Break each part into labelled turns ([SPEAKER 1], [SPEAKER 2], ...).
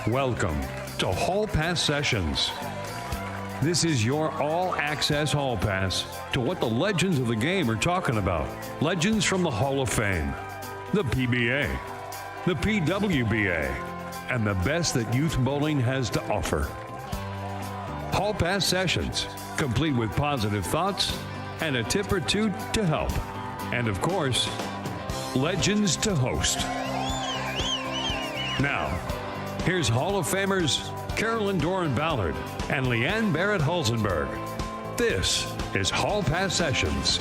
[SPEAKER 1] Welcome to Hall Pass Sessions. This is your all-access Hall Pass to what the legends of the game are talking about. Legends from the Hall of Fame, the PBA, the PWBA, and the best that youth bowling has to offer. Hall Pass Sessions, complete with positive thoughts and a tip or two to help. And of course, legends to host. Now, here's Hall of Famers Carolyn Dorin-Ballard and Leanne Barrette-Hulsenberg. This is Hall Pass Sessions.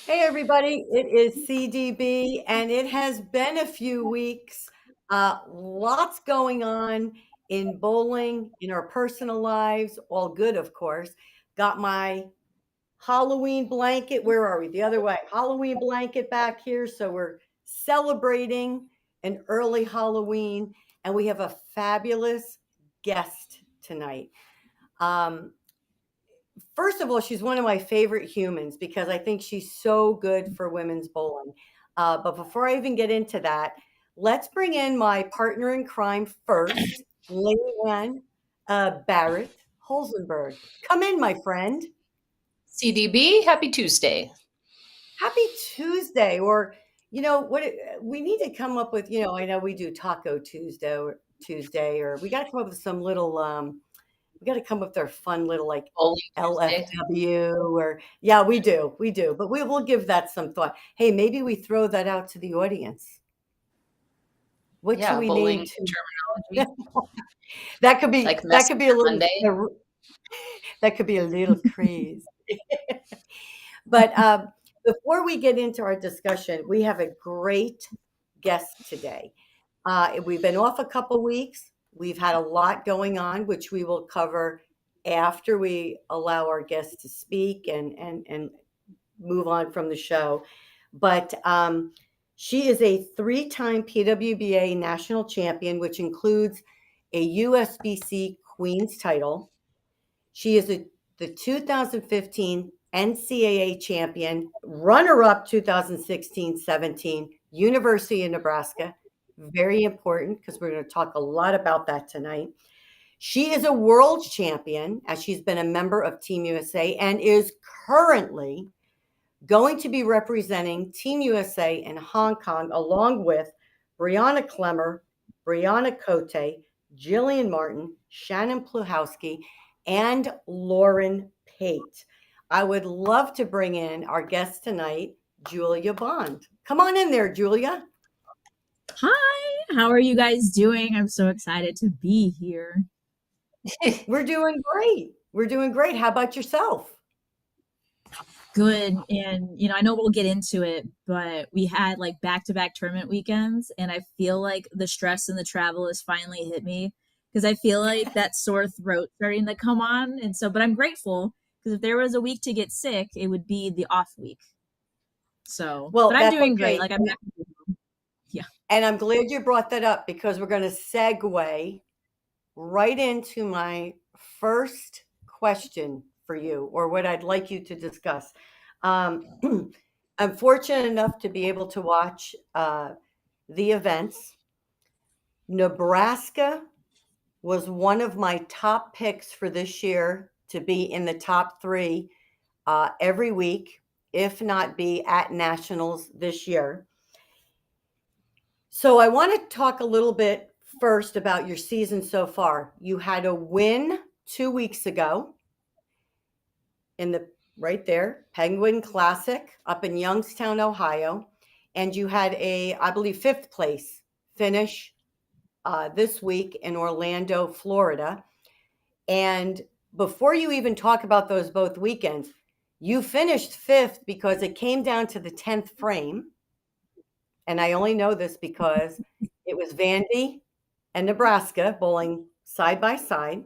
[SPEAKER 2] Hey everybody, it is CDB and it has been a few weeks. Lots going on in bowling, in our personal lives, all good of course. Got my Halloween blanket, where are we? The other way. Halloween blanket back here, so we're celebrating an early Halloween and we have a fabulous guest tonight. First of all, she's one of my favorite humans because I think she's so good for women's bowling. But before I even get into that, let's bring in my partner in crime first, Leanne Barrette-Hulsenberg. Come in, my friend.
[SPEAKER 3] CDB, happy Tuesday.
[SPEAKER 2] Happy Tuesday. Or, you know, what we need to come up with, I know we do Taco Tuesday, or we got to come up with some little we got to come up with their fun little like LFW or yeah, we do. But we will give that some thought. Hey, maybe we throw that out to the audience. What should we name
[SPEAKER 3] terminology?
[SPEAKER 2] That could be
[SPEAKER 3] like
[SPEAKER 2] that could be a little
[SPEAKER 3] Monday.
[SPEAKER 2] That could be a little crazy. But before we get into our discussion, we have a great guest today. We've been off a couple weeks. We've had a lot going on, which we will cover after we allow our guests to speak and move on from the show. But she is a 3-time PWBA national champion, which includes a USBC Queen's title. She is the 2015 NCAA champion, runner-up 2016-17, University of Nebraska. Very important because we're going to talk a lot about that tonight. She is a world champion as she's been a member of Team USA and is currently going to be representing Team USA in Hong Kong along with Brianna Clemmer, Brianna Cote, Jillian Martin, Shannon Pluhowski, and Lauren Pate. I would love to bring in our guest tonight, Julia Bond. Come on in there, Julia.
[SPEAKER 4] Hi, how are you guys doing? I'm so excited to be here.
[SPEAKER 2] We're doing great. How about yourself?
[SPEAKER 4] Good. And, I know we'll get into it, but we had like back-to-back tournament weekends, and I feel like the stress and the travel has finally hit me because I feel like that sore throat starting to come on. And so, but I'm grateful because if there was a week to get sick, it would be the off week. So,
[SPEAKER 2] well,
[SPEAKER 4] but I'm doing great. Like I'm happy.
[SPEAKER 2] Yeah. And I'm glad you brought that up because we're going to segue right into my first question for you, or what I'd like you to discuss. I'm fortunate enough to be able to watch the events. Nebraska was one of my top picks for this year to be in the top 3 every week, if not be at nationals this year. So I want to talk a little bit first about your season so far. You had a win 2 weeks ago in the right there, Penguin Classic up in Youngstown, Ohio. And you had I believe, 5th place finish this week in Orlando, Florida. And before you even talk about those both weekends, you finished 5th because it came down to the 10th frame. And I only know this because it was Vandy and Nebraska bowling side by side.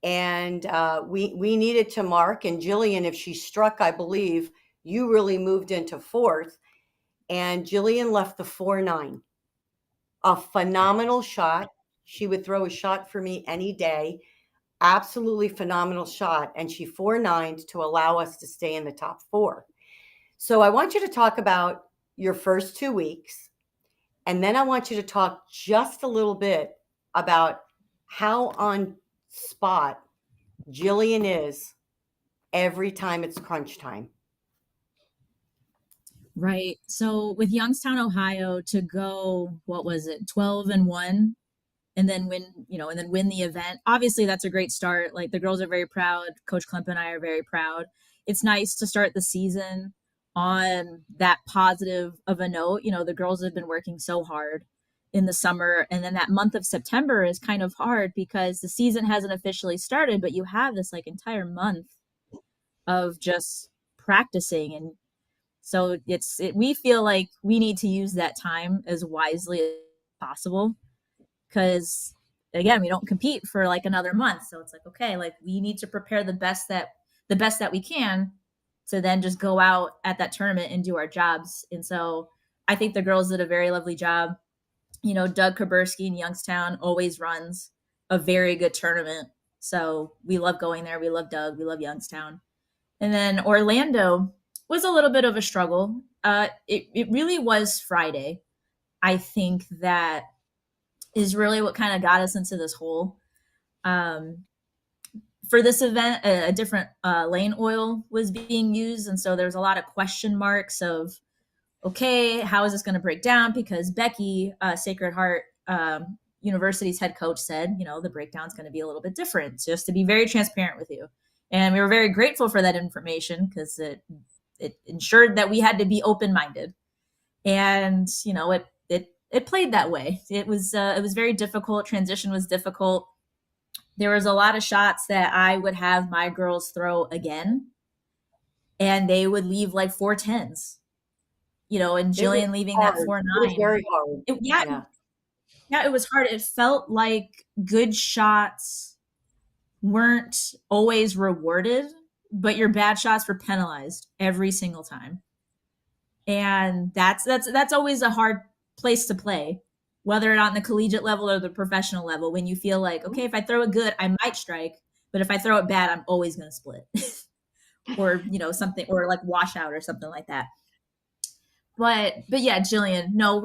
[SPEAKER 2] And we needed to mark. And Jillian, if she struck, I believe, you really moved into 4th. And Jillian left the 4-9 a phenomenal shot. She would throw a shot for me any day. Absolutely phenomenal shot. And she 4-9'd to allow us to stay in the top 4. So I want you to talk about your first 2 weeks. And then I want you to talk just a little bit about how on spot Jillian is every time it's crunch time.
[SPEAKER 4] Right. So with Youngstown, Ohio, to go, what was it, 12-1, and then win the event. Obviously, that's a great start. Like, the girls are very proud. Coach Klemp and I are very proud. It's nice to start the season on that positive of a note. The girls have been working so hard in the summer, and then that month of September is kind of hard because the season hasn't officially started, but you have this like entire month of just practicing. And so we feel like we need to use that time as wisely as possible, because again, we don't compete for like another month. So it's like, okay, like we need to prepare the best that we can to then just go out at that tournament and do our jobs. And so I think the girls did a very lovely job. Doug Kaburski in Youngstown always runs a very good tournament. So we love going there. We love Doug. We love Youngstown. And then Orlando was a little bit of a struggle. It really was Friday. I think that is really what kind of got us into this hole. For this event, a different lane oil was being used. And so there's a lot of question marks of, okay, how is this going to break down? Because Becky, Sacred Heart University's head coach, said, the breakdown's going to be a little bit different, just to be very transparent with you. And we were very grateful for that information because it ensured that we had to be open-minded. And, it played that way. It was very difficult. Transition was difficult. There was a lot of shots that I would have my girls throw again, and they would leave like 4-10s, and Jillian leaving
[SPEAKER 2] hard.
[SPEAKER 4] that 4-9.
[SPEAKER 2] It was very hard.
[SPEAKER 4] Yeah, it was hard. It felt like good shots weren't always rewarded, but your bad shots were penalized every single time. And that's always a hard place to play, whether on the collegiate level or the professional level, when you feel like, okay, if I throw it good, I might strike, but if I throw it bad, I'm always going to split or, something, or like wash out or something like that. But yeah, Jillian, no,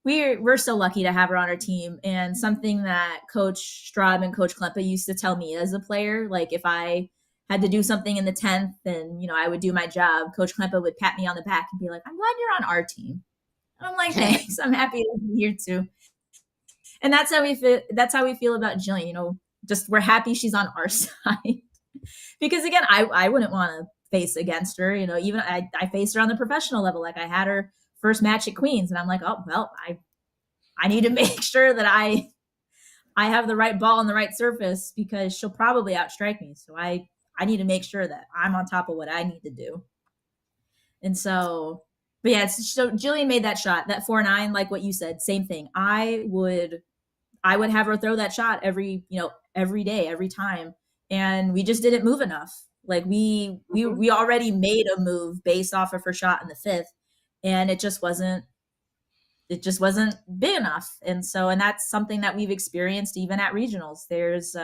[SPEAKER 4] we're so lucky to have her on our team. And something that Coach Straub and Coach Klempa used to tell me as a player, like if I had to do something in the 10th and, I would do my job, Coach Klempa would pat me on the back and be like, I'm glad you're on our team. And I'm like, thanks. I'm happy to be here too. And that's how we feel about Jillian, just we're happy she's on our side. Because again, I wouldn't want to face against her, even I faced her on the professional level. Like I had her first match at Queens and I'm like, oh, well, I need to make sure that I have the right ball on the right surface because she'll probably outstrike me. So I need to make sure that I'm on top of what I need to do. And so, but yeah, so Jillian made that shot, that 4-9, like what you said, same thing. I would have her throw that shot every day, every time. And we just didn't move enough. Like we already made a move based off of her shot in the 5th, and it just wasn't big enough. And that's something that we've experienced even at regionals. There's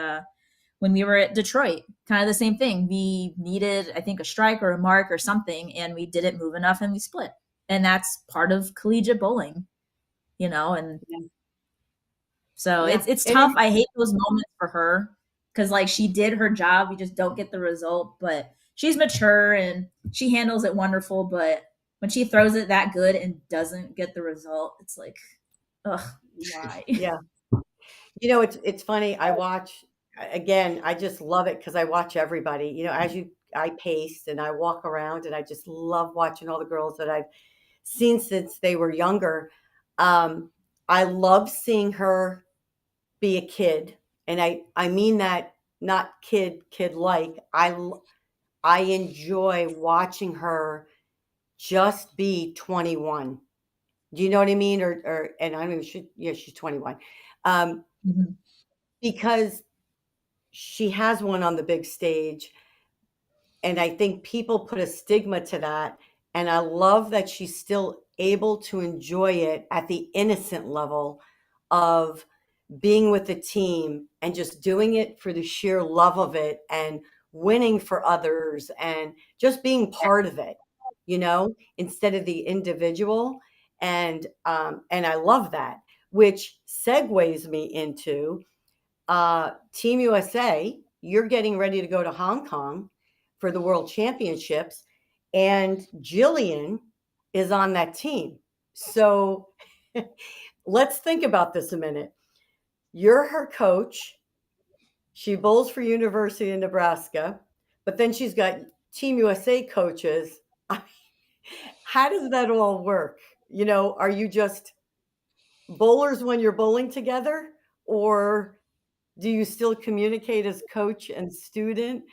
[SPEAKER 4] when we were at Detroit, kind of the same thing. We needed, I think, a strike or a mark or something, and we didn't move enough and we split. And that's part of collegiate bowling, and so it's tough. I hate those moments for her because like she did her job. We just don't get the result, but she's mature and she handles it wonderful. But when she throws it that good and doesn't get the result, it's like, ugh, why?
[SPEAKER 2] Yeah. It's funny. I watch, again, I just love it because I watch everybody, I pace and I walk around and I just love watching all the girls that I've seen since they were younger. I love seeing her be a kid. And I mean that not kid-like. I enjoy watching her just be 21. Do you know what I mean? And I mean, she's 21. Because she has won on the big stage. And I think people put a stigma to that. And I love that she's still able to enjoy it at the innocent level of being with the team and just doing it for the sheer love of it and winning for others and just being part of it, instead of the individual. And I love that, which segues me into Team USA. You're getting ready to go to Hong Kong for the World Championships, and Jillian is on that team. So let's think about this a minute. You're her coach. She bowls for University of Nebraska, but then she's got Team USA coaches. How does that all work? Are you just bowlers when you're bowling together, or do you still communicate as coach and student?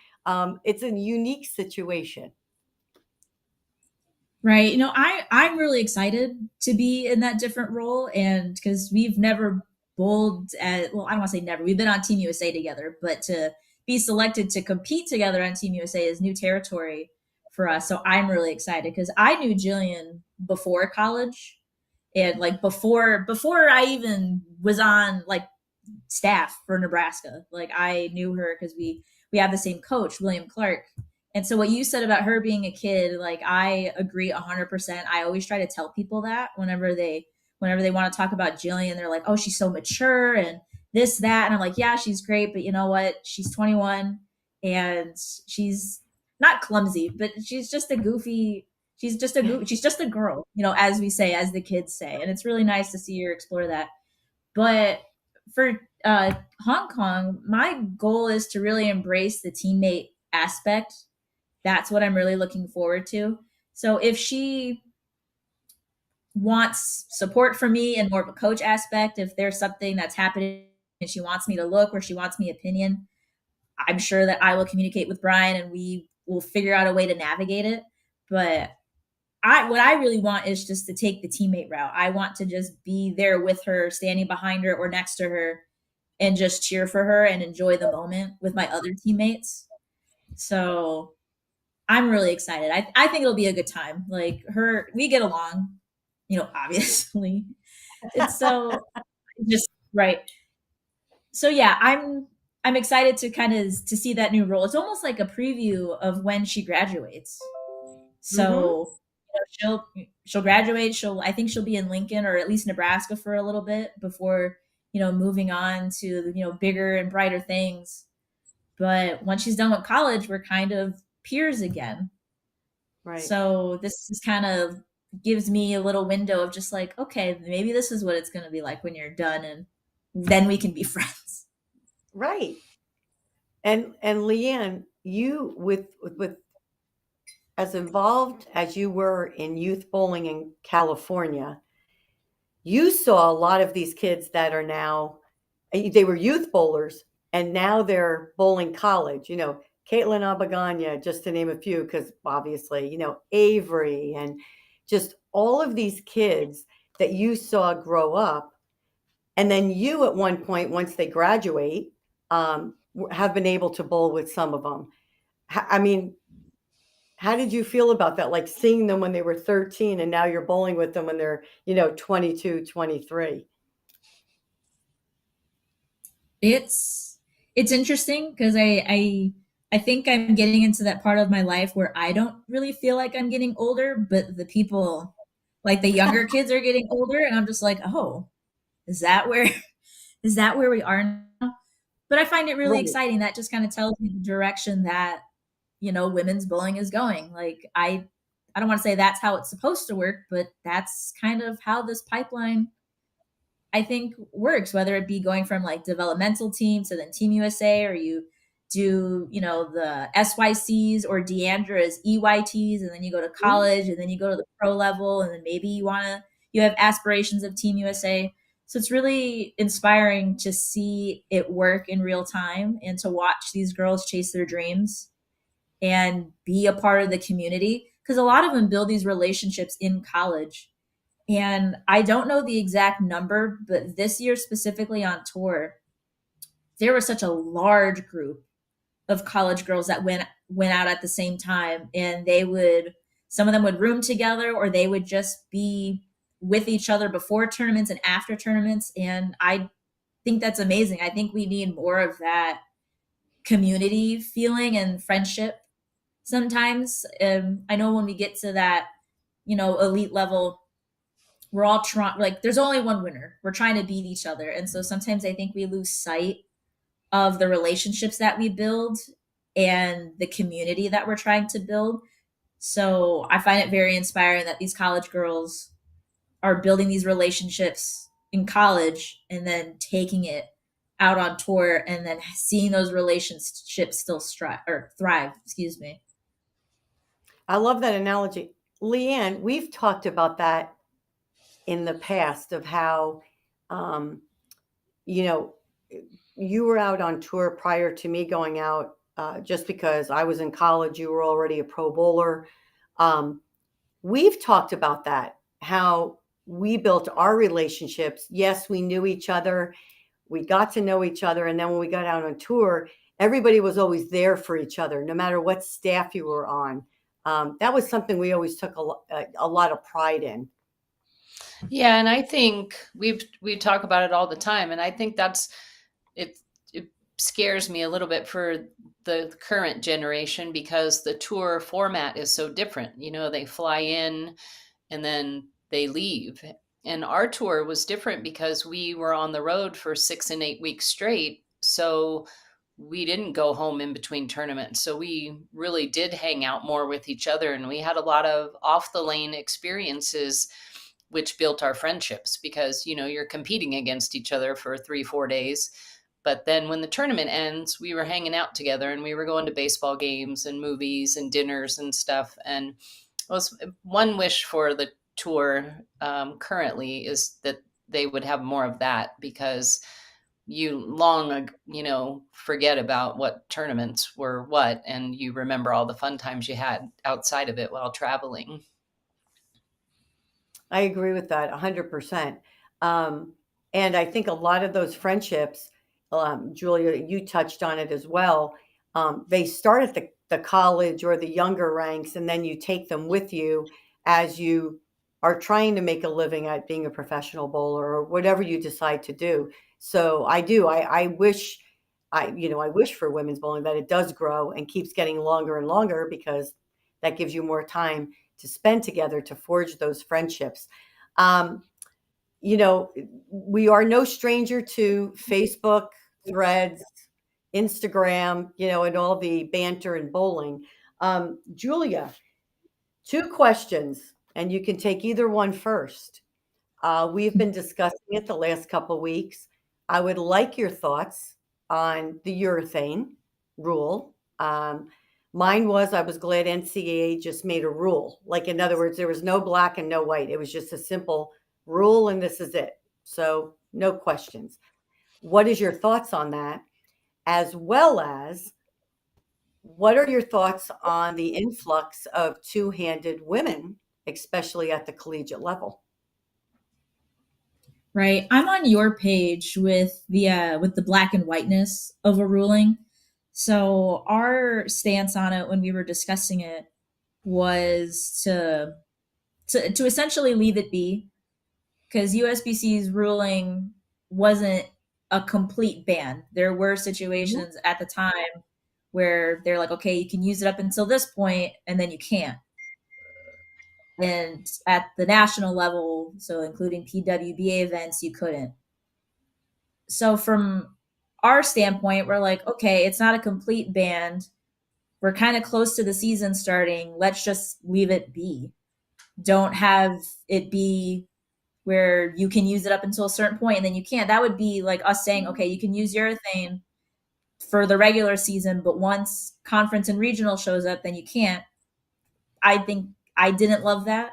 [SPEAKER 2] It's a unique situation.
[SPEAKER 4] Right. I'm really excited to be in that different role, and because we've never bowled at, well, I don't want to say never. We've been on Team USA together, but to be selected to compete together on Team USA is new territory for us. So I'm really excited because I knew Jillian before college, and like before I even was on like staff for Nebraska. Like I knew her because we have the same coach, William Clark. And so what you said about her being a kid, like I agree 100%. I always try to tell people that whenever they want to talk about Jillian, they're like, "Oh, she's so mature and this, that." And I'm like, "Yeah, she's great, but you know what? She's 21 and she's not clumsy, but she's just a goofy, she's just a girl, as we say, as the kids say." And it's really nice to see her explore that. But for Hong Kong, my goal is to really embrace the teammate aspect. That's what I'm really looking forward to. So if she wants support from me and more of a coach aspect, if there's something that's happening and she wants me to look or she wants me opinion, I'm sure that I will communicate with Brian and we will figure out a way to navigate it. But what I really want is just to take the teammate route. I want to just be there with her, standing behind her or next to her, and just cheer for her and enjoy the moment with my other teammates. So I'm really excited. I think it'll be a good time. Like we get along, obviously. It's so just right. So yeah, I'm excited to to see that new role. It's almost like a preview of when she graduates. So she'll graduate. I think she'll be in Lincoln or at least Nebraska for a little bit before, moving on to, bigger and brighter things. But once she's done with college, we're kind of peers again.
[SPEAKER 2] Right.
[SPEAKER 4] So this is kind of gives me a little window of just like, okay, maybe this is what it's going to be like when you're done, and then we can be friends.
[SPEAKER 2] Right. And Leanne, you with as involved as you were in youth bowling in California, you saw a lot of these kids that are now, they were youth bowlers and now they're bowling college, Caitlin Abaganya, just to name a few, because obviously, Avery and just all of these kids that you saw grow up. And then you at one point, once they graduate, have been able to bowl with some of them. I mean, how did you feel about that? Like seeing them when they were 13 and now you're bowling with them when they're, 22, 23.
[SPEAKER 4] It's interesting because I think I'm getting into that part of my life where I don't really feel like I'm getting older, but the people, like the younger kids, are getting older, and I'm just like, oh, is that where we are now? But I find it really exciting. That just kind of tells me the direction that, women's bowling is going. Like I don't want to say that's how it's supposed to work, but that's kind of how this pipeline, I think, works, whether it be going from like developmental team to then Team USA, or you do, the SYCs or Deandra's EYTs, and then you go to college and then you go to the pro level, and then maybe you have aspirations of Team USA. So it's really inspiring to see it work in real time and to watch these girls chase their dreams and be a part of the community, because a lot of them build these relationships in college. And I don't know the exact number, but this year specifically on tour, there was such a large group of college girls that went out at the same time, and some of them would room together, or they would just be with each other before tournaments and after tournaments. And I think that's amazing. I think we need more of that community feeling and friendship sometimes. I know when we get to that, elite level, we're all trying, like, there's only one winner. We're trying to beat each other. And so sometimes I think we lose sight of the relationships that we build and the community that we're trying to build. So I find it very inspiring that these college girls are building these relationships in college and then taking it out on tour and then seeing those relationships still thrive. Excuse me.
[SPEAKER 2] I love that analogy. Leanne, we've talked about that in the past of how, you know, you were out on tour prior to me going out, just because I was in college, you were already a pro bowler. We've talked about that, how we built our relationships. Yes, we knew each other. We got to know each other. And then when we got out on tour, everybody was always there for each other, no matter what staff you were on. That was something we always took a lot of pride in.
[SPEAKER 3] Yeah, and I think we talk about it all the time, and I think it scares me a little bit for the current generation because the tour format is so different. They fly in and then they leave. And our tour was different because we were on the road for 6 and 8 weeks straight. So we didn't go home in between tournaments. So we really did hang out more with each other, and we had a lot of off the lane experiences, which built our friendships because, you're competing against each other for 3-4 days. But then when the tournament ends, we were hanging out together and we were going to baseball games and movies and dinners and stuff. And it was one wish for the tour currently is that they would have more of that, because you forget about what tournaments were what, and you remember all the fun times you had outside of it while traveling.
[SPEAKER 2] I agree with that 100%. And I think a lot of those friendships, Julia, you touched on it as well. They start at the college or the younger ranks, and then you take them with you as you are trying to make a living at being a professional bowler or whatever you decide to do. So I wish for women's bowling that it does grow and keeps getting longer and longer, because that gives you more time to spend together to forge those friendships. We are no stranger to Facebook, Threads, Instagram, and all the banter and bowling. Julia, 2 questions, and you can take either one first. We've been discussing it the last couple of weeks. I would like your thoughts on the urethane rule. Mine was, I was glad NCAA just made a rule. Like, in other words, there was no black and no white. It was just a simple rule, and this is it. So no questions. What is your thoughts on that? As well as, what are your thoughts on the influx of two-handed women, especially at the collegiate level?
[SPEAKER 4] Right. I'm on your page with the black and whiteness of a ruling. So our stance on it when we were discussing it was to essentially leave it be, because USBC's ruling wasn't a complete ban. There were situations at the time where they're like, okay, you can use it up until this point and then you can't. And at the national level, so including PWBA events, you couldn't. So from our standpoint, we're like, okay, it's not a complete ban. We're kind of close to the season starting. Let's just leave it be. Don't have it be where you can use it up until a certain point and then you can't. That would be like us saying, okay, you can use urethane for the regular season, but once conference and regional shows up, then you can't. I think I didn't love that.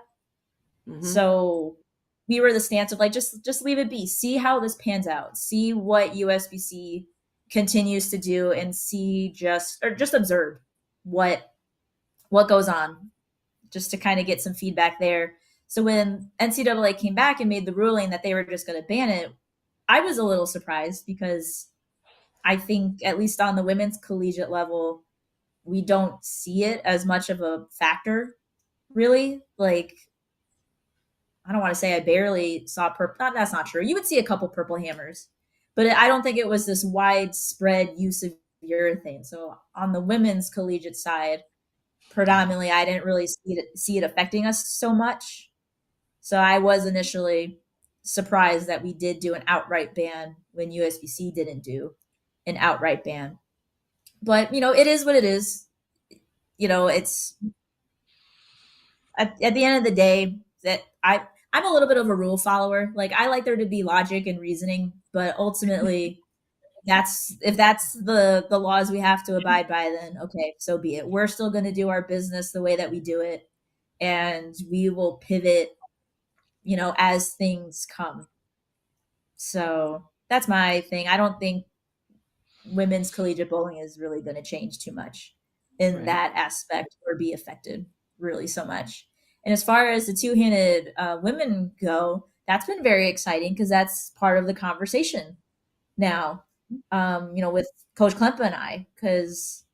[SPEAKER 4] Mm-hmm. So we were the stance of like, just leave it be. See how this pans out. See what USBC continues to do, and see just observe what goes on, just to kind of get some feedback there. So when NCAA came back and made the ruling that they were just going to ban it, I was a little surprised, because I think at least on the women's collegiate level, we don't see it as much of a factor, really. Like, I don't want to say I barely saw purple. That's not true. You would see a couple purple hammers, but I don't think it was this widespread use of urethane. So on the women's collegiate side, predominantly, I didn't really see it affecting us so much. So I was initially surprised that we did do an outright ban when USBC didn't do an outright ban. But, it is what it is. It's at the end of the day that I'm a little bit of a rule follower. Like, I like there to be logic and reasoning, but ultimately if that's the laws we have to abide by, then okay, so be it. We're still going to do our business the way that we do it, and we will pivot, as things come. So that's my thing. I don't think women's collegiate bowling is really going to change too much in that aspect or be affected really so much. And as far as the two-handed women go, that's been very exciting because that's part of the conversation now, with Coach Klempa and I, because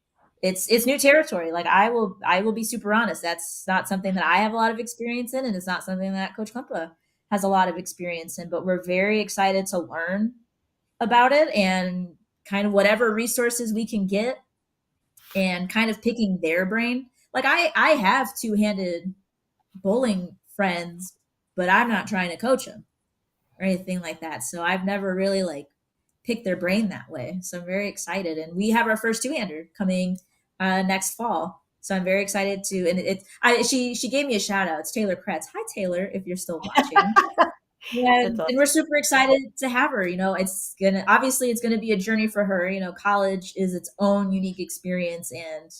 [SPEAKER 4] it's new territory. Like, I will be super honest. That's not something that I have a lot of experience in, and it's not something that Coach Klempa has a lot of experience in, but we're very excited to learn about it and kind of whatever resources we can get and kind of picking their brain. Like, I have two-handed bowling friends, but I'm not trying to coach them or anything like that. So I've never really picked their brain that way. So I'm very excited. And we have our first two-hander coming next fall. So I'm very excited to, and she gave me a shout out. It's Taylor Kretz. Hi, Taylor, if you're still watching. And we're super excited to have her. It's gonna be a journey for her. College is its own unique experience, and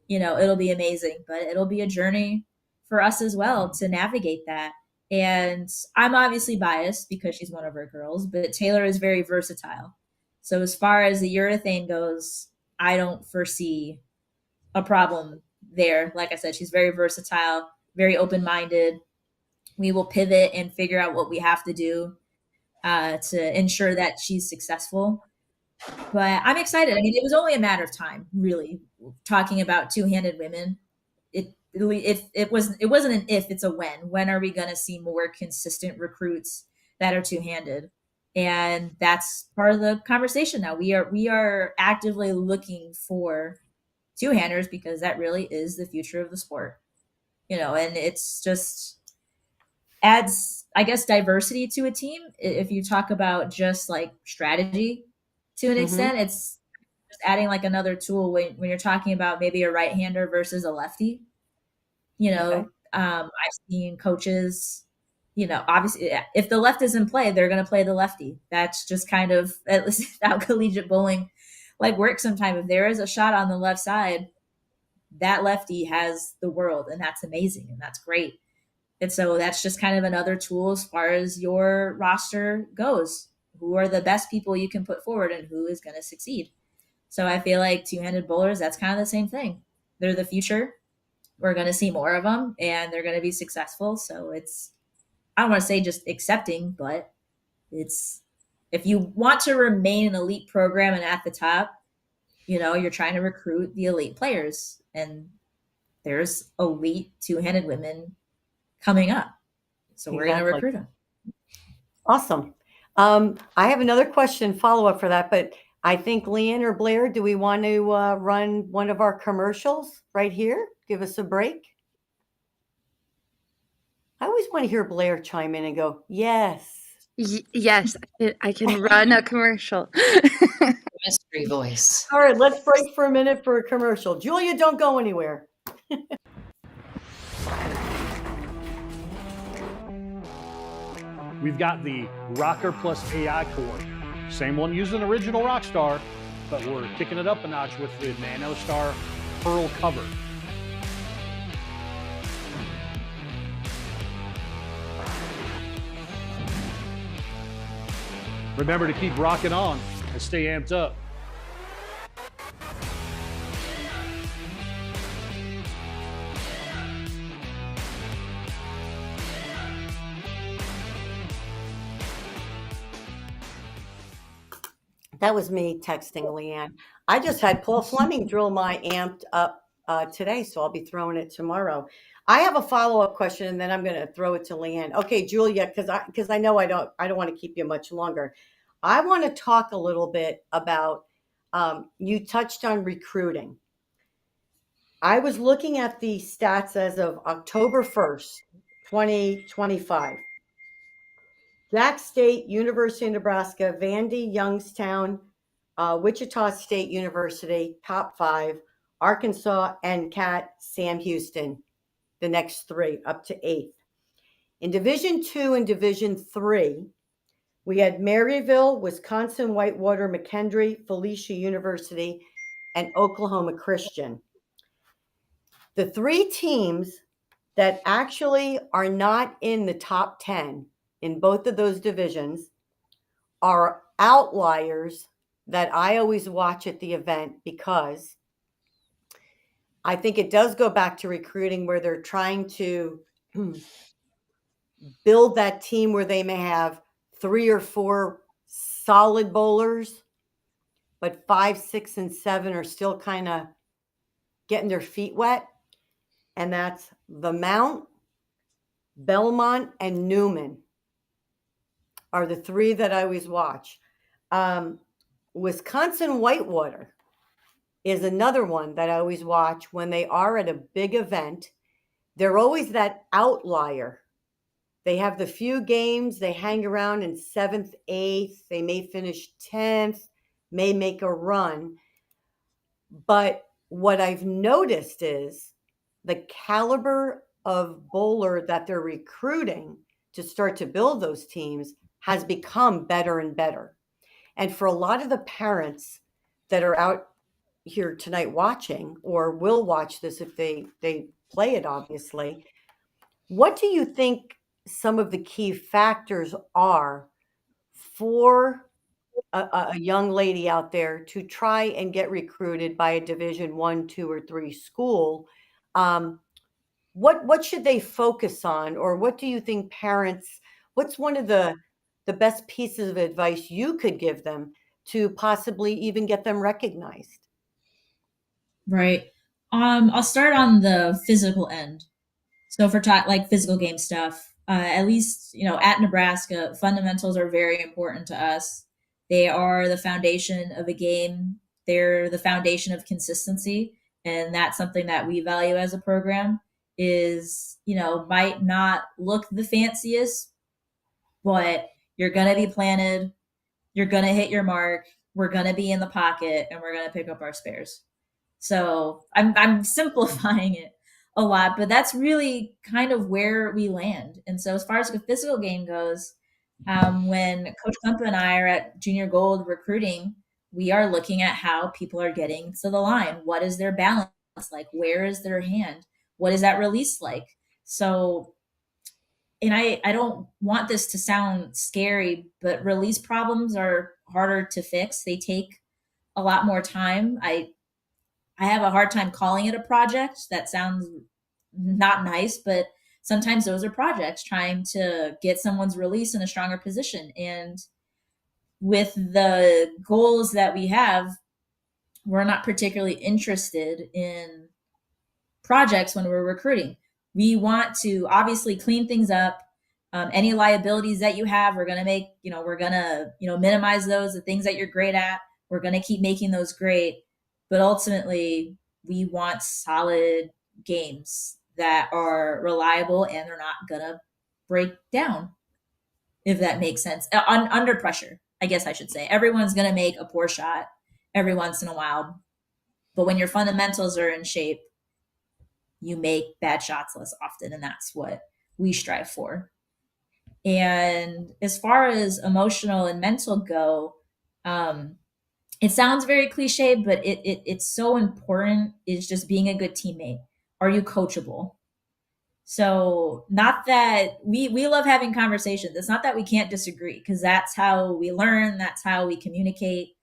[SPEAKER 4] it'll be amazing, but it'll be a journey for us as well to navigate that. And I'm obviously biased because she's one of our girls, but Taylor is very versatile. So as far as the urethane goes, I don't foresee a problem there. Like I said, she's very versatile, very open-minded. We will pivot and figure out what we have to do to ensure that she's successful. But I'm excited. I mean, it was only a matter of time, really, talking about two-handed women. It wasn't an if, it's a when. When are we going to see more consistent recruits that are two-handed? And that's part of the conversation now. We are actively looking for two-handers because that really is the future of the sport. And it's just adds, I guess, diversity to a team. If you talk about just strategy to an extent, it's just adding another tool when you're talking about maybe a right-hander versus a lefty. I've seen coaches, obviously if the left is in play, they're going to play the lefty. That's just kind of, at least how collegiate bowling works sometimes. If there is a shot on the left side, that lefty has the world, and that's amazing and that's great. And so that's just kind of another tool as far as your roster goes. Who are the best people you can put forward and who is going to succeed? So I feel like two-handed bowlers, that's kind of the same thing. They're the future. We're going to see more of them, and they're going to be successful. So it's, I don't want to say just accepting, but it's, if you want to remain an elite program and at the top, you're trying to recruit the elite players, and there's elite two-handed women coming up. So we're going to recruit them.
[SPEAKER 2] Awesome. I have another question follow-up for that, but I think Leanne or Blair, do we want to run one of our commercials right here? Give us a break. I always want to hear Blair chime in and go, yes.
[SPEAKER 5] Yes, I can run a commercial.
[SPEAKER 3] Mystery voice.
[SPEAKER 2] All right, let's break for a minute for a commercial. Julia, don't go anywhere.
[SPEAKER 6] We've got the Rocker Plus AI core. Same one used in the original Rockstar, but we're kicking it up a notch with the NanoStar Pearl cover. Remember to keep rocking on and stay amped up.
[SPEAKER 2] That was me texting Leanne. I just had Paul Fleming drill my amped up today, so I'll be throwing it tomorrow. I have a follow-up question, and then I'm going to throw it to Leanne. Okay, Julia, because I know I don't want to keep you much longer. I want to talk a little bit about you touched on recruiting. I was looking at the stats as of October 1st, 2025. Jack State, University of Nebraska, Vandy, Youngstown, Wichita State University, top 5, Arkansas, NCAT, Sam Houston, the next 3, up to 8th. In Division 2 and Division 3, we had Maryville, Wisconsin, Whitewater, McKendree, Felicia University, and Oklahoma Christian. The 3 teams that actually are not in the top 10 in both of those divisions are outliers that I always watch at the event, because I think it does go back to recruiting, where they're trying to build that team where they may have 3 or 4 solid bowlers, but 5, 6, and 7 are still kind of getting their feet wet. And that's the Mount, Belmont, and Newman are the 3 that I always watch. Wisconsin Whitewater is another one that I always watch when they are at a big event. They're always that outlier. They have the few games, they hang around in 7th, 8th, they may finish 10th, may make a run. But what I've noticed is the caliber of bowler that they're recruiting to start to build those teams has become better and better. And for a lot of the parents that are out here tonight watching, or will watch this if they play it, obviously, what do you think some of the key factors are for a young lady out there to try and get recruited by a Division 1, 2, or 3 school? What should they focus on, or what do you think parents? What's one of the best pieces of advice you could give them to possibly even get them recognized?
[SPEAKER 4] Right. I'll start on the physical end. So for like physical game stuff, at least, at Nebraska, fundamentals are very important to us. They are the foundation of a game. They're the foundation of consistency. And that's something that we value as a program. Is, might not look the fanciest, but you're going to be planted. You're going to hit your mark. We're going to be in the pocket, and we're going to pick up our spares. So I'm simplifying it a lot, but that's really kind of where we land. And so as far as the physical game goes, when Coach Klumpa and I are at Junior Gold recruiting, we are looking at how people are getting to the line. What is their balance like? Where is their hand? What is that release like? So, and I don't want this to sound scary, but release problems are harder to fix. They take a lot more time. I have a hard time calling it a project. That sounds not nice, but sometimes those are projects, trying to get someone's release in a stronger position. And with the goals that we have, we're not particularly interested in projects when we're recruiting. We want to obviously clean things up. Any liabilities that you have, we're going to make, we're going to, minimize those. The things that you're great at, we're going to keep making those great. But ultimately, we want solid games that are reliable and they're not going to break down, if that makes sense. Under pressure, I guess I should say. Everyone's going to make a poor shot every once in a while. But when your fundamentals are in shape, you make bad shots less often. And that's what we strive for. And as far as emotional and mental go, it sounds very cliche, but it's so important, is just being a good teammate. Are you coachable? So not that we love having conversations. It's not that we can't disagree, because that's how we learn. That's how we communicate.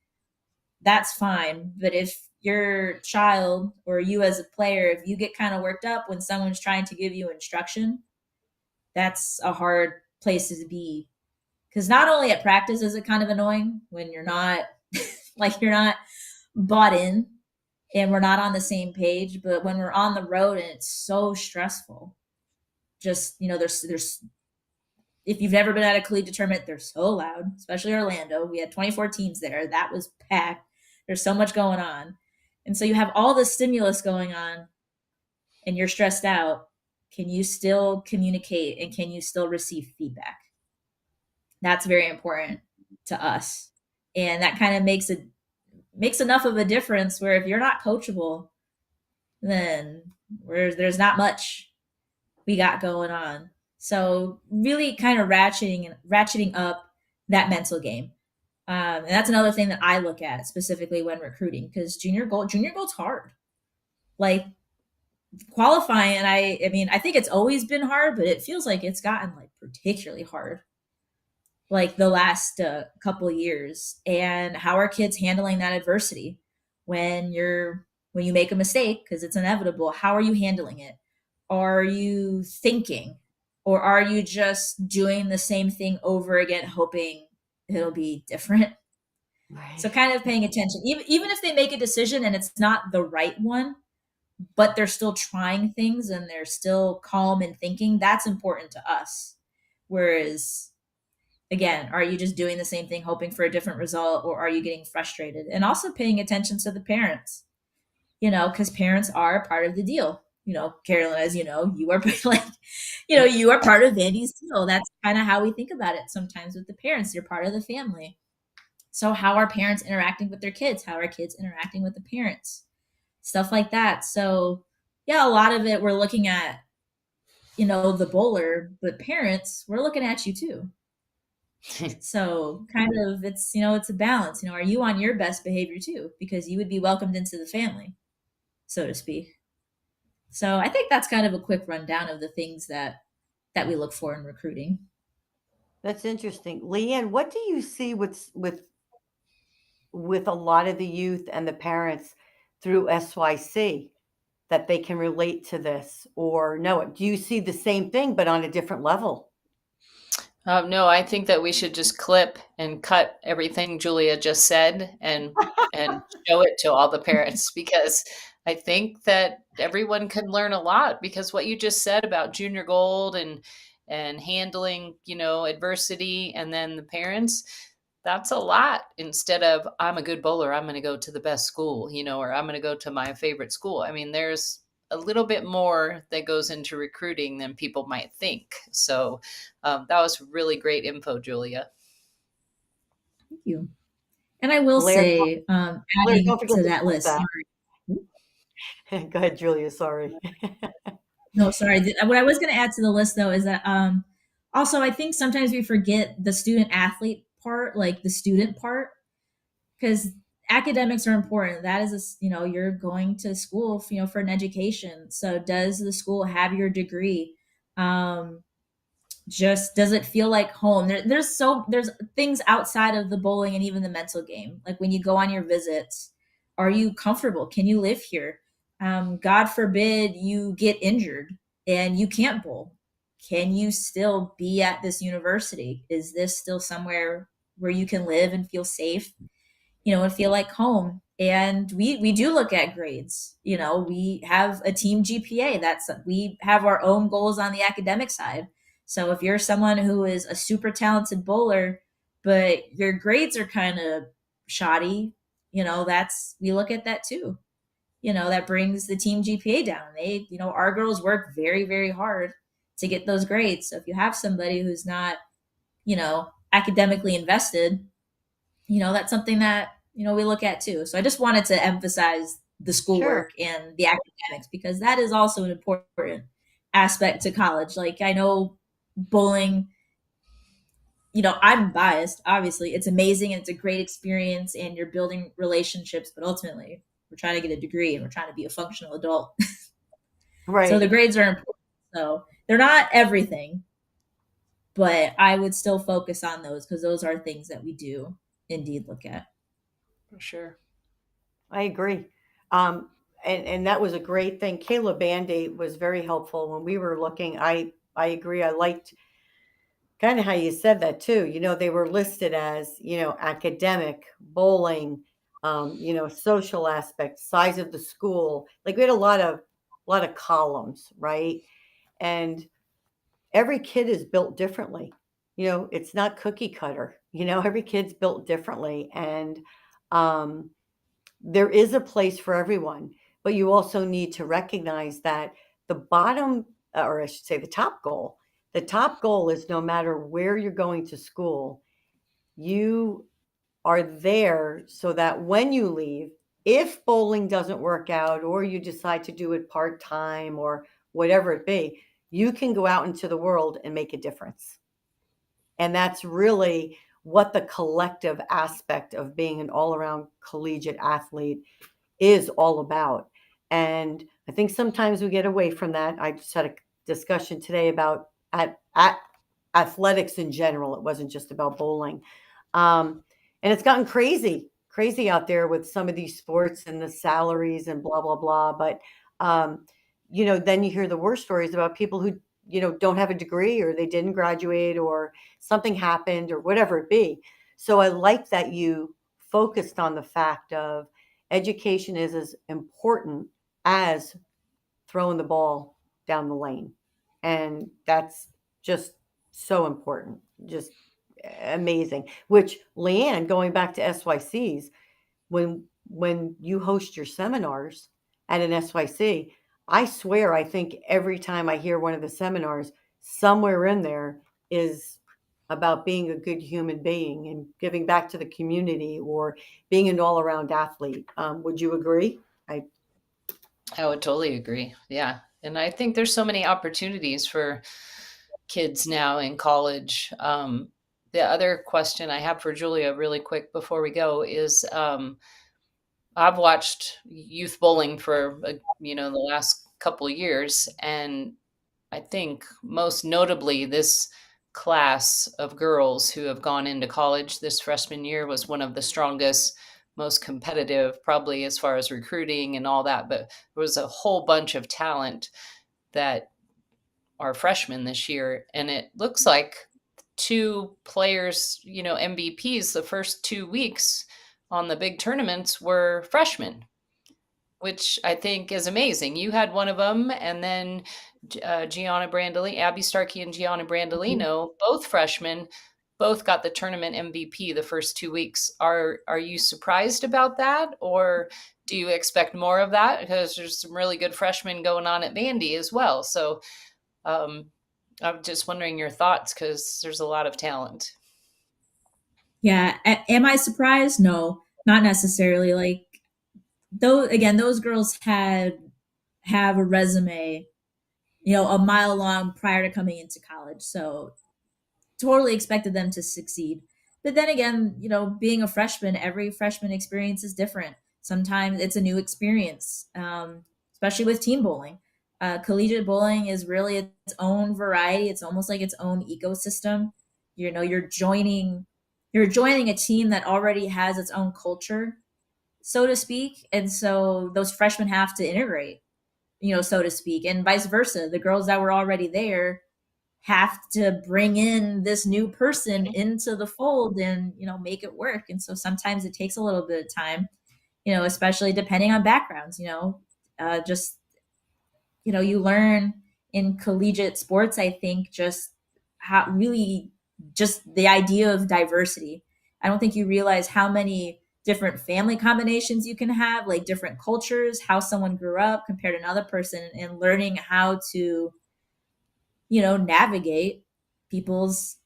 [SPEAKER 4] That's fine. But if your child or you as a player, if you get kind of worked up when someone's trying to give you instruction, that's a hard place to be. Because not only at practice is it kind of annoying when you're not like you're not bought in, and we're not on the same page. But when we're on the road and it's so stressful, just, there's if you've never been at a collegiate tournament, they're so loud, especially Orlando. We had 24 teams there. That was packed. There's so much going on. And so you have all this stimulus going on and you're stressed out. Can you still communicate and can you still receive feedback? That's very important to us. And that kind of makes enough of a difference where if you're not coachable, then there's not much we got going on. So really kind of ratcheting up that mental game. And that's another thing that I look at specifically when recruiting, because junior gold's hard. Like qualifying, I mean, I think it's always been hard, but it feels like it's gotten like particularly hard like the last couple years. And how are kids handling that adversity when you make a mistake, because it's inevitable? How are you handling it? Are you thinking, or are you just doing the same thing over again, hoping it'll be different?
[SPEAKER 2] Right.
[SPEAKER 4] So kind of paying attention, even if they make a decision and it's not the right one, but they're still trying things and they're still calm and thinking, that's important to us. Whereas, again, are you just doing the same thing, hoping for a different result, or are you getting frustrated? And also paying attention to the parents, because parents are a part of the deal. Carolyn, as you know, you are like, you are part of Vandy's deal. That's kind of how we think about it sometimes with the parents. You're part of the family. So how are parents interacting with their kids? How are kids interacting with the parents? Stuff like that. So yeah, a lot of it we're looking at, the bowler, but parents, we're looking at you too. So kind of it's a balance. Are you on your best behavior too? Because you would be welcomed into the family, so to speak. So I think that's kind of a quick rundown of the things that we look for in recruiting.
[SPEAKER 2] That's interesting. Leanne, what do you see with a lot of the youth and the parents through SYC that they can relate to this, or no? Do you see the same thing but on a different level?
[SPEAKER 3] No, I think that we should just clip and cut everything Julia just said and show it to all the parents, because I think that everyone can learn a lot, because what you just said about junior gold and handling, adversity, and then the parents, that's a lot. Instead of, I'm a good bowler, I'm going to go to the best school, or I'm going to go to my favorite school. I mean, there's a little bit more that goes into recruiting than people might think. So that was really great info, Julia.
[SPEAKER 4] Thank you. And I will
[SPEAKER 2] Blair,
[SPEAKER 4] say,
[SPEAKER 2] Blair,
[SPEAKER 4] adding
[SPEAKER 2] don't forget
[SPEAKER 4] to
[SPEAKER 2] to
[SPEAKER 4] that
[SPEAKER 2] clip
[SPEAKER 4] list.
[SPEAKER 2] that. Go ahead, Julia. Sorry.
[SPEAKER 4] No, sorry. What I was going to add to the list though is that also I think sometimes we forget the student athlete part, like the student part, because academics are important. That is, you're going to school, for an education. So does the school have your degree? Just does it feel like home? There's things outside of the bowling and even the mental game. Like when you go on your visits, are you comfortable? Can you live here? God forbid you get injured and you can't bowl. Can you still be at this university? Is this still somewhere where you can live and feel safe, and feel like home? And we do look at grades. We have a team GPA. We have our own goals on the academic side. So if you're someone who is a super talented bowler, but your grades are kind of shoddy, we look at that too. That brings the team GPA down. Our girls work very, very hard to get those grades. So if you have somebody who's not, academically invested, that's something that, we look at too. So I just wanted to emphasize the schoolwork and the academics, because that is also an important aspect to college. Like I know bowling, I'm biased, obviously. It's amazing and it's a great experience and you're building relationships, but ultimately we're trying to get a degree and we're trying to be a functional adult.
[SPEAKER 2] Right.
[SPEAKER 4] So the grades are important. So they're not everything, but I would still focus on those because those are things that we do indeed look at.
[SPEAKER 3] For sure.
[SPEAKER 2] I agree. And that was a great thing. Kayla Bandy was very helpful when we were looking. I agree. I liked kind of how you said that too. They were listed as, academic, bowling, social aspect, size of the school. Like we had a lot of columns, right? And every kid is built differently. It's not cookie cutter. Every kid's built differently, and um, there is a place for everyone. But you also need to recognize that the bottom, or I should say, the top goal is no matter where you're going to school, you are there so that when you leave, if bowling doesn't work out or you decide to do it part time or whatever it be, you can go out into the world and make a difference. And that's really what the collective aspect of being an all around collegiate athlete is all about. And I think sometimes we get away from that. I just had a discussion today about at athletics in general. It wasn't just about bowling. And it's gotten crazy out there with some of these sports and the salaries and blah, blah, blah. But, then you hear the worst stories about people who, don't have a degree or they didn't graduate or something happened or whatever it be. So I like that you focused on the fact of education is as important as throwing the ball down the lane. And that's just so important, just amazing. Which Leanne, going back to SYCs, when you host your seminars at an SYC, I swear I think every time I hear one of the seminars, somewhere in there is about being a good human being and giving back to the community or being an all-around athlete. Would you agree?
[SPEAKER 3] I would totally agree. Yeah. And I think there's so many opportunities for kids now in college. The other question I have for Julia really quick before we go is, I've watched youth bowling for, the last couple of years. And I think most notably this class of girls who have gone into college this freshman year was one of the strongest, most competitive, probably as far as recruiting and all that. But there was a whole bunch of talent that are freshmen this year. And it looks like two players, MVPs the first 2 weeks on the big tournaments were freshmen, which I think is amazing. You had one of them, and then Gianna Brandolino, Abby Starkey and Gianna Brandolino, both freshmen, both got the tournament MVP the first 2 weeks. Are you surprised about that, or do you expect more of that? Because there's some really good freshmen going on at Vandy as well. So I'm just wondering your thoughts, because there's a lot of talent.
[SPEAKER 4] Yeah. Am I surprised? No, not necessarily. Like, those girls have a resume, a mile long prior to coming into college. So totally expected them to succeed. But then again, being a freshman, every freshman experience is different. Sometimes it's a new experience, especially with team bowling. Collegiate bowling is really its own variety. It's almost like its own ecosystem. You're joining a team that already has its own culture, so to speak. And so those freshmen have to integrate, so to speak, and vice versa. The girls that were already there have to bring in this new person into the fold and, make it work. And so sometimes it takes a little bit of time, especially depending on backgrounds, just, you learn in collegiate sports, I think, just how really just the idea of diversity. I don't think you realize how many different family combinations you can have, like different cultures, how someone grew up compared to another person, and learning how to, navigate people's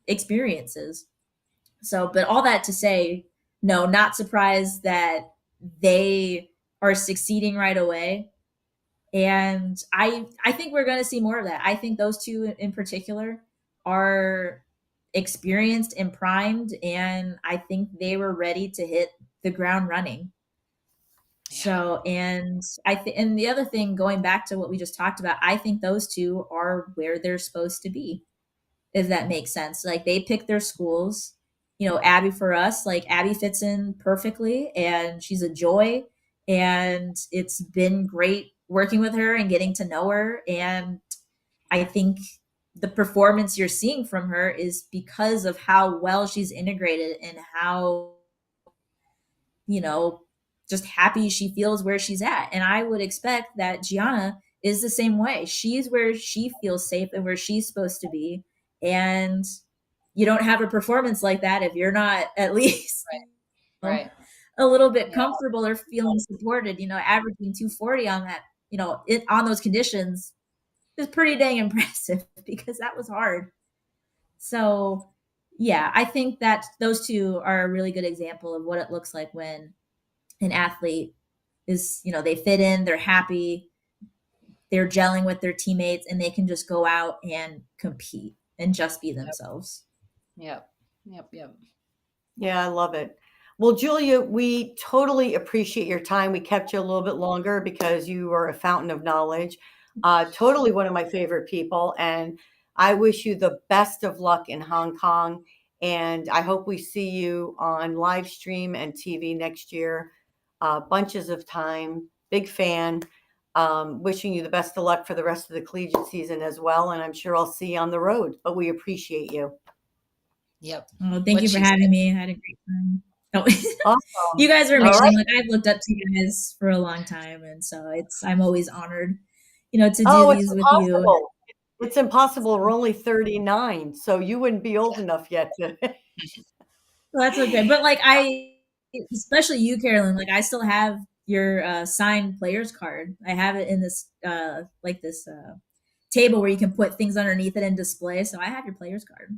[SPEAKER 4] experiences. So, but all that to say, no, not surprised that they are succeeding right away. And I think we're going to see more of that. I think those two in particular are experienced and primed, and I think they were ready to hit the ground running. So, and and the other thing, going back to what we just talked about, I think those two are where they're supposed to be, if that makes sense. Like, they pick their schools. Abby, for us, like, Abby fits in perfectly, and she's a joy, and it's been great working with her and getting to know her. And I think the performance you're seeing from her is because of how well she's integrated and how just happy she feels where she's at. And I would expect that Gianna is the same way. She's where she feels safe and where she's supposed to be. And you don't have a performance like that if you're not at least
[SPEAKER 3] Right.
[SPEAKER 4] a little bit comfortable or feeling supported. Averaging 240 on that, on those conditions is pretty dang impressive because that was hard. So yeah, I think that those two are a really good example of what it looks like when an athlete is, they fit in, they're happy, they're gelling with their teammates, and they can just go out and compete and just be themselves.
[SPEAKER 3] Yep.
[SPEAKER 2] Yeah, I love it. Well, Julia, we totally appreciate your time. We kept you a little bit longer because you are a fountain of knowledge. Totally one of my favorite people. And I wish you the best of luck in Hong Kong. And I hope we see you on live stream and TV next year. Bunches of time. Big fan. Wishing you the best of luck for the rest of the collegiate season as well. And I'm sure I'll see you on the road, but we appreciate you.
[SPEAKER 3] Yep.
[SPEAKER 4] Oh, thank you for having me. I had a great time. Oh.
[SPEAKER 2] Awesome.
[SPEAKER 4] You guys are
[SPEAKER 2] All
[SPEAKER 4] amazing.
[SPEAKER 2] right.
[SPEAKER 4] Like, I've looked up to you guys for a long time, and so I'm always honored, to do
[SPEAKER 2] It's
[SPEAKER 4] these with you.
[SPEAKER 2] impossible. It's impossible. We're only 39, so you wouldn't be old enough yet to.
[SPEAKER 4] Well, that's okay. But especially you, Carolyn, I still have your signed player's card. I have it in this table where you can put things underneath it and display. So I have your player's card.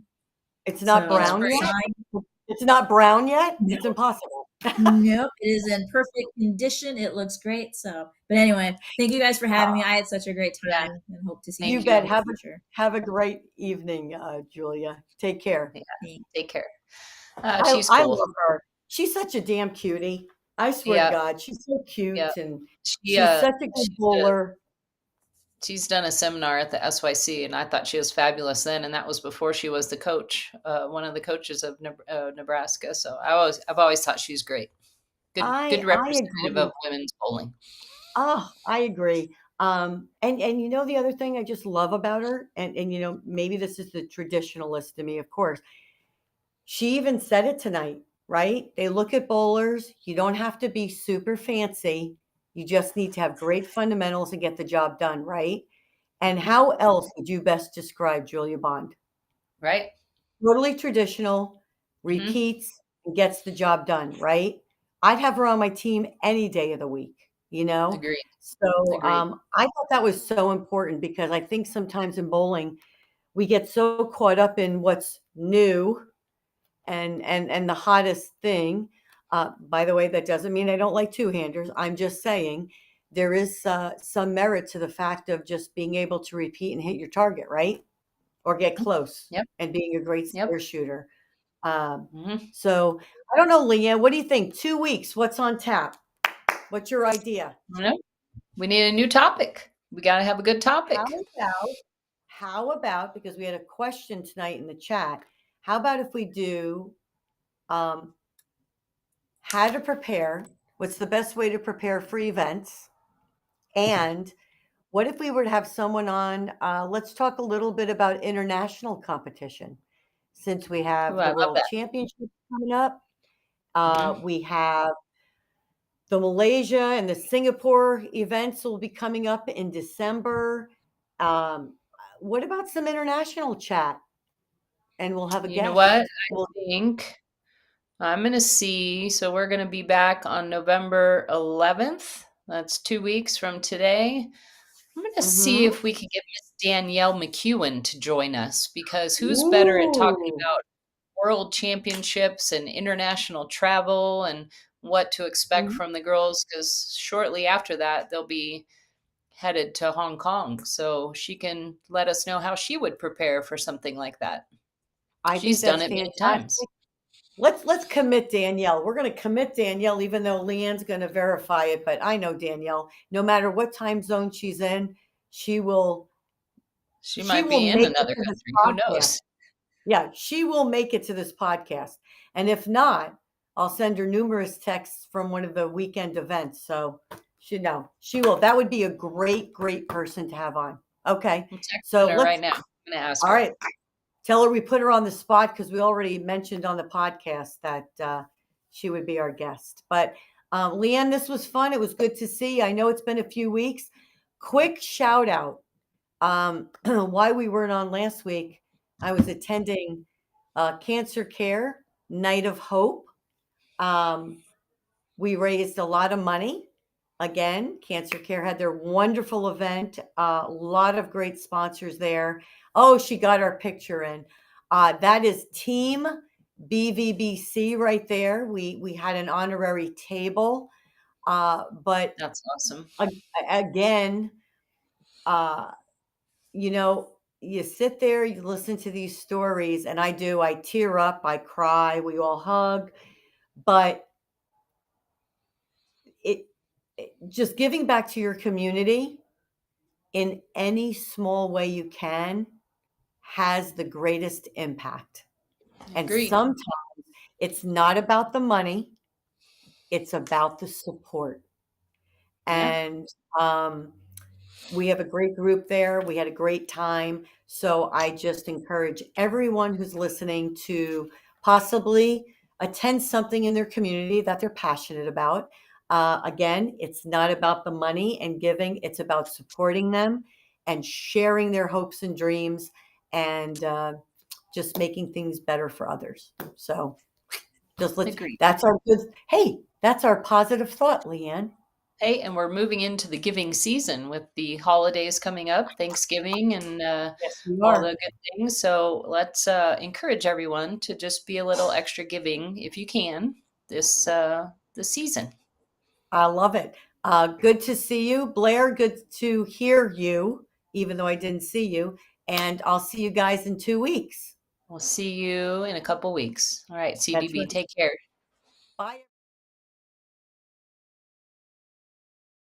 [SPEAKER 2] It's not brown yet. It's not brown yet.
[SPEAKER 4] No.
[SPEAKER 2] It's impossible.
[SPEAKER 4] Nope, it is in perfect condition. It looks great. So, but anyway, thank you guys for having me. I had such a great time and hope to see you
[SPEAKER 2] bet.
[SPEAKER 4] in the future.
[SPEAKER 2] Have a great evening, Julia. Take care.
[SPEAKER 3] Yeah, take care.
[SPEAKER 2] She's
[SPEAKER 3] cool.
[SPEAKER 2] I love her. She's such a damn cutie. I swear to God, she's so cute and she's such a good bowler.
[SPEAKER 3] She's done a seminar at the SYC, and I thought she was fabulous then. And that was before she was the coach, one of the coaches of Nebraska. So I've always thought she's great. Good representative of women's bowling.
[SPEAKER 2] Oh, I agree. And the other thing I just love about her, and maybe this is the traditionalist in me, of course. She even said it tonight, right? They look at bowlers. You don't have to be super fancy. You just need to have great fundamentals and get the job done, right? And how else would you best describe Julia Bond?
[SPEAKER 3] Right.
[SPEAKER 2] Totally traditional, repeats, and gets the job done, right? I'd have her on my team any day of the week,
[SPEAKER 3] Agreed.
[SPEAKER 2] So I thought that was so important because I think sometimes in bowling, we get so caught up in what's new and the hottest thing. By the way, that doesn't mean I don't like two-handers. I'm just saying there is some merit to the fact of just being able to repeat and hit your target, right? Or get close and being a great spear shooter. So I don't know, Leanne, what do you think? 2 weeks, what's on tap? What's your idea?
[SPEAKER 3] We need a new topic. We got to have a good topic.
[SPEAKER 2] How about, because we had a question tonight in the chat, how about if we do how to prepare, what's the best way to prepare for events? And what if we were to have someone on, let's talk a little bit about international competition. Since we have the World Championship coming up, we have the Malaysia and the Singapore events will be coming up in December. What about some international chat? And we'll have a guest.
[SPEAKER 3] You know what? I think I'm going to see. So we're going to be back on November 11th. That's 2 weeks from today. I'm going to see if we can get Miss Danielle McEwen to join us, because who's better at talking about world championships and international travel and what to expect from the girls, because shortly after that, they'll be headed to Hong Kong. So she can let us know how she would prepare for something like that. She's done it many times.
[SPEAKER 2] Let's commit Danielle. We're going to commit Danielle, even though Leanne's going to verify it. But I know Danielle, no matter what time zone she's in, she will.
[SPEAKER 3] She might be in another country. Who knows?
[SPEAKER 2] Yeah, she will make it to this podcast. And if not, I'll send her numerous texts from one of the weekend events. So she will. That would be a great person to have on. Okay.
[SPEAKER 3] So right now, I'm going to ask her.
[SPEAKER 2] All right. Tell her we put her on the spot because we already mentioned on the podcast that she would be our guest. But Leanne, this was fun. It was good to see. I know it's been a few weeks. Quick shout out. Why we weren't on last week, I was attending Cancer Care Night of Hope. We raised a lot of money. Again, Cancer Care had their wonderful event. A lot of great sponsors there. Oh, she got our picture in. That is Team BVBC right there. We had an honorary table. But
[SPEAKER 3] That's awesome.
[SPEAKER 2] again, you know, you sit there, you listen to these stories, and I tear up, I cry, we all hug, but it just giving back to your community in any small way you can has the greatest impact. And
[SPEAKER 3] Agreed.
[SPEAKER 2] sometimes it's not about the money, it's about the support.
[SPEAKER 3] Yeah.
[SPEAKER 2] And we have a great group there. We had a great time. So I just encourage everyone who's listening to possibly attend something in their community that they're passionate about. Again, it's not about the money and giving, it's about supporting them and sharing their hopes and dreams and just making things better for others. So
[SPEAKER 3] Agreed.
[SPEAKER 2] that's our positive thought, Leanne.
[SPEAKER 3] Hey, and we're moving into the giving season with the holidays coming up, Thanksgiving and
[SPEAKER 2] Yes, we
[SPEAKER 3] all
[SPEAKER 2] are.
[SPEAKER 3] the good things. So let's encourage everyone to just be a little extra giving if you can this season.
[SPEAKER 2] I love it. Good to see you, Blair. Good to hear you, even though I didn't see you. And I'll see you guys in 2 weeks.
[SPEAKER 3] We'll see you in a couple weeks. All right,
[SPEAKER 2] That's
[SPEAKER 3] CBB,
[SPEAKER 2] right.
[SPEAKER 3] take care.
[SPEAKER 2] Bye.